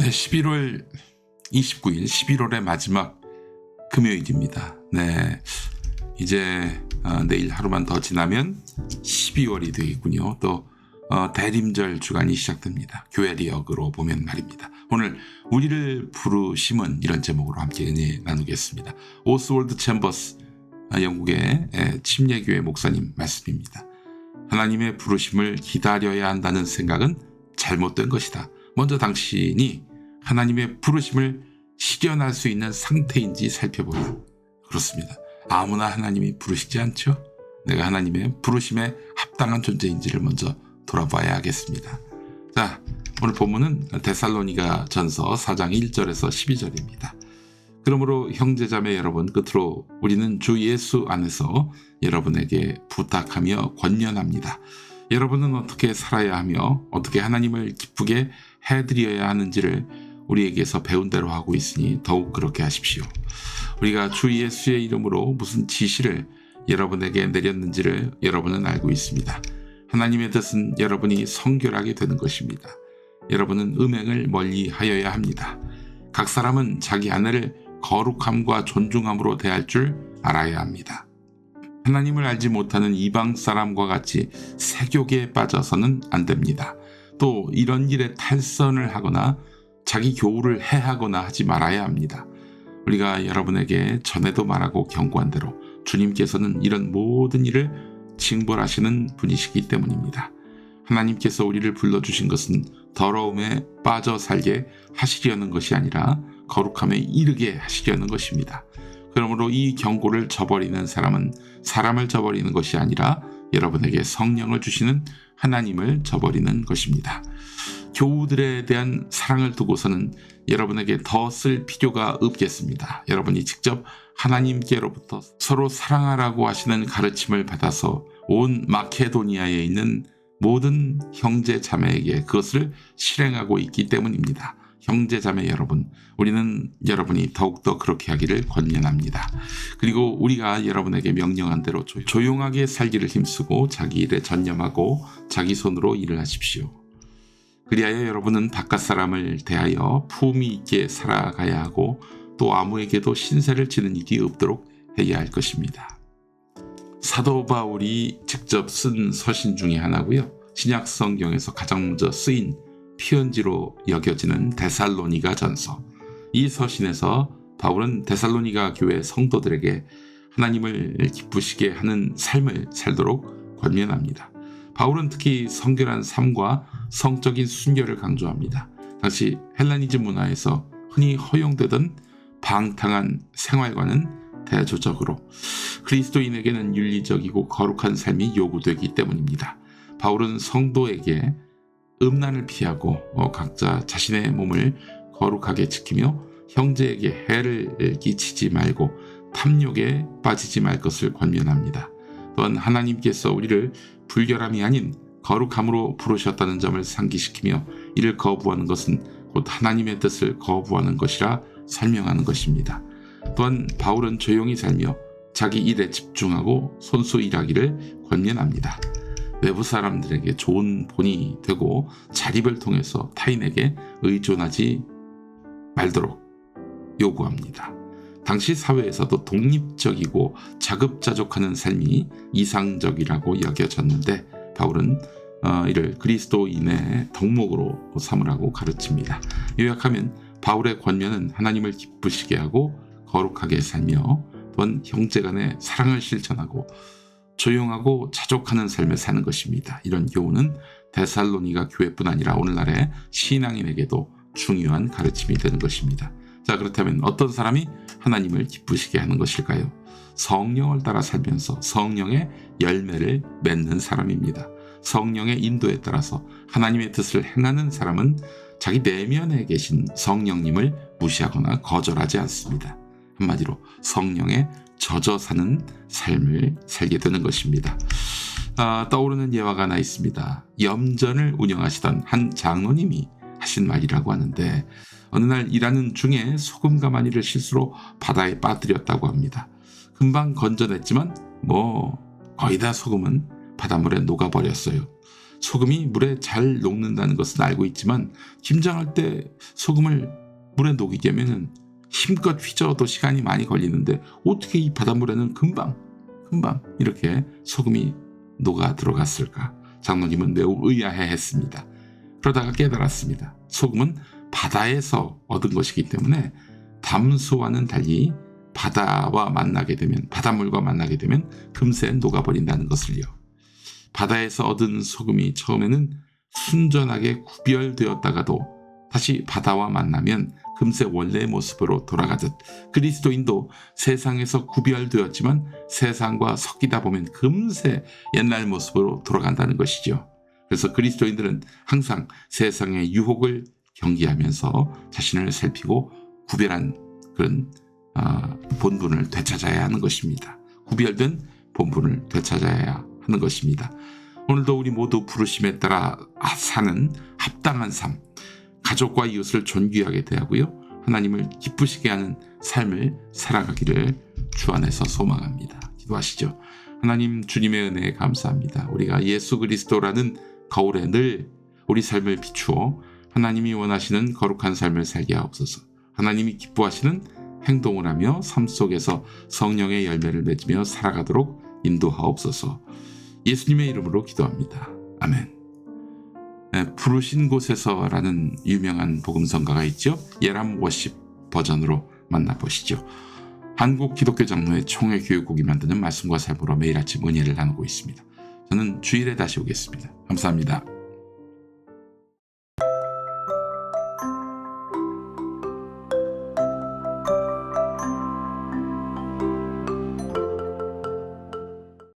네, 11월 29일, 11월의 마지막 금요일입니다. 네, 이제 내일 하루만 더 지나면 12월이 되겠군요. 또 대림절 주간이 시작됩니다. 교회리역으로 보면 말입니다. 오늘 우리를 부르심은 이런 제목으로 함께 은혜 나누겠습니다. 오스월드 챔버스 영국의 침례교회 목사님 말씀입니다. 하나님의 부르심을 기다려야 한다는 생각은 잘못된 것이다. 먼저 당신이 하나님의 부르심을 실현할 수 있는 상태인지 살펴보라. 그렇습니다. 아무나 하나님이 부르시지 않죠. 내가 하나님의 부르심에 합당한 존재인지를 먼저 돌아봐야 하겠습니다. 자, 오늘 본문은 데살로니가 전서 4장 1절에서 12절입니다. 그러므로 형제자매 여러분, 끝으로 우리는 주 예수 안에서 여러분에게 부탁하며 권면합니다. 여러분은 어떻게 살아야 하며 어떻게 하나님을 기쁘게 해드려야 하는지를 우리에게서 배운 대로 하고 있으니 더욱 그렇게 하십시오. 우리가 주 예수의 이름으로 무슨 지시를 여러분에게 내렸는지를 여러분은 알고 있습니다. 하나님의 뜻은 여러분이 성결하게 되는 것입니다. 여러분은 음행을 멀리 하여야 합니다. 각 사람은 자기 아내를 거룩함과 존중함으로 대할 줄 알아야 합니다. 하나님을 알지 못하는 이방 사람과 같이 세욕에 빠져서는 안 됩니다. 또 이런 일에 탈선을 하거나 자기 교우를 해하거나 하지 말아야 합니다. 우리가 여러분에게 전에도 말하고 경고한 대로 주님께서는 이런 모든 일을 징벌하시는 분이시기 때문입니다. 하나님께서 우리를 불러주신 것은 더러움에 빠져 살게 하시려는 것이 아니라 거룩함에 이르게 하시려는 것입니다. 그러므로 이 경고를 저버리는 사람은 사람을 저버리는 것이 아니라 여러분에게 성령을 주시는 하나님을 저버리는 것입니다. 교우들에 대한 사랑을 두고서는 여러분에게 더 쓸 필요가 없겠습니다. 여러분이 직접 하나님께로부터 서로 사랑하라고 하시는 가르침을 받아서 온 마케도니아에 있는 모든 형제 자매에게 그것을 실행하고 있기 때문입니다. 형제 자매 여러분, 우리는 여러분이 더욱더 그렇게 하기를 권면합니다. 그리고 우리가 여러분에게 명령한 대로 조용하게 살기를 힘쓰고 자기 일에 전념하고 자기 손으로 일을 하십시오. 그리하여 여러분은 바깥 사람을 대하여 품위 있게 살아가야 하고 또 아무에게도 신세를 지는 일이 없도록 해야 할 것입니다. 사도 바울이 직접 쓴 서신 중에 하나고요. 신약 성경에서 가장 먼저 쓰인 편지로 여겨지는 데살로니가 전서. 이 서신에서 바울은 데살로니가 교회 성도들에게 하나님을 기쁘시게 하는 삶을 살도록 권면합니다. 바울은 특히 성결한 삶과 성적인 순결을 강조합니다. 당시 헬라니즘 문화에서 흔히 허용되던 방탕한 생활과는 대조적으로 그리스도인에게는 윤리적이고 거룩한 삶이 요구되기 때문입니다. 바울은 성도에게 음란을 피하고 각자 자신의 몸을 거룩하게 지키며 형제에게 해를 끼치지 말고 탐욕에 빠지지 말 것을 권면합니다. 또한 하나님께서 우리를 불결함이 아닌 거룩함으로 부르셨다는 점을 상기시키며 이를 거부하는 것은 곧 하나님의 뜻을 거부하는 것이라 설명하는 것입니다. 또한 바울은 조용히 살며 자기 일에 집중하고 손수 일하기를 권면합니다. 외부 사람들에게 좋은 본이 되고 자립을 통해서 타인에게 의존하지 말도록 요구합니다. 당시 사회에서도 독립적이고 자급자족하는 삶이 이상적이라고 여겨졌는데 바울은 이를 그리스도인의 덕목으로 삼으라고 가르칩니다. 요약하면 바울의 권면은 하나님을 기쁘시게 하고 거룩하게 살며 또한 형제간의 사랑을 실천하고 조용하고 자족하는 삶을 사는 것입니다. 이런 교훈은 데살로니가 교회뿐 아니라 오늘날의 신앙인에게도 중요한 가르침이 되는 것입니다. 자, 그렇다면 어떤 사람이 하나님을 기쁘시게 하는 것일까요? 성령을 따라 살면서 성령의 열매를 맺는 사람입니다. 성령의 인도에 따라서 하나님의 뜻을 행하는 사람은 자기 내면에 계신 성령님을 무시하거나 거절하지 않습니다. 한마디로 성령에 젖어 사는 삶을 살게 되는 것입니다. 떠오르는 예화가 하나 있습니다. 염전을 운영하시던 한 장로님이 하신 말이라고 하는데 어느 날 일하는 중에 소금 가마니를 실수로 바다에 빠뜨렸다고 합니다. 금방 건져냈지만 거의 다 소금은 바닷물에 녹아버렸어요. 소금이 물에 잘 녹는다는 것은 알고 있지만 김장할 때 소금을 물에 녹이게 하면 힘껏 휘저어도 시간이 많이 걸리는데 어떻게 이 바닷물에는 금방 이렇게 소금이 녹아 들어갔을까? 장로님은 매우 의아해했습니다. 그러다가 깨달았습니다. 소금은 바다에서 얻은 것이기 때문에 담수와는 달리 바다물과 만나게 되면 금세 녹아버린다는 것을요. 바다에서 얻은 소금이 처음에는 순전하게 구별되었다가도 다시 바다와 만나면 금세 원래의 모습으로 돌아가듯 그리스도인도 세상에서 구별되었지만 세상과 섞이다 보면 금세 옛날 모습으로 돌아간다는 것이죠. 그래서 그리스도인들은 항상 세상의 유혹을 경계하면서 자신을 살피고 구별한 그런 본분을 되찾아야 하는 것입니다. 구별된 본분을 되찾아야 하는 것입니다. 오늘도 우리 모두 부르심에 따라 사는 합당한 삶, 가족과 이웃을 존귀하게 대하고요. 하나님을 기쁘시게 하는 삶을 살아가기를 주 안에서 소망합니다. 기도하시죠. 하나님, 주님의 은혜에 감사합니다. 우리가 예수 그리스도라는 거울에 늘 우리 삶을 비추어 하나님이 원하시는 거룩한 삶을 살게 하옵소서. 하나님이 기뻐하시는 행동을 하며 삶 속에서 성령의 열매를 맺으며 살아가도록 인도하옵소서. 예수님의 이름으로 기도합니다. 아멘. 부르신 곳에서라는 유명한 복음성가가 있죠. 예람 워십 버전으로 만나보시죠. 한국 기독교 장로회 총회교육국이 만드는 말씀과 삶으로 매일 아침 은혜를 나누고 있습니다. 저는 주일에 다시 오겠습니다. 감사합니다.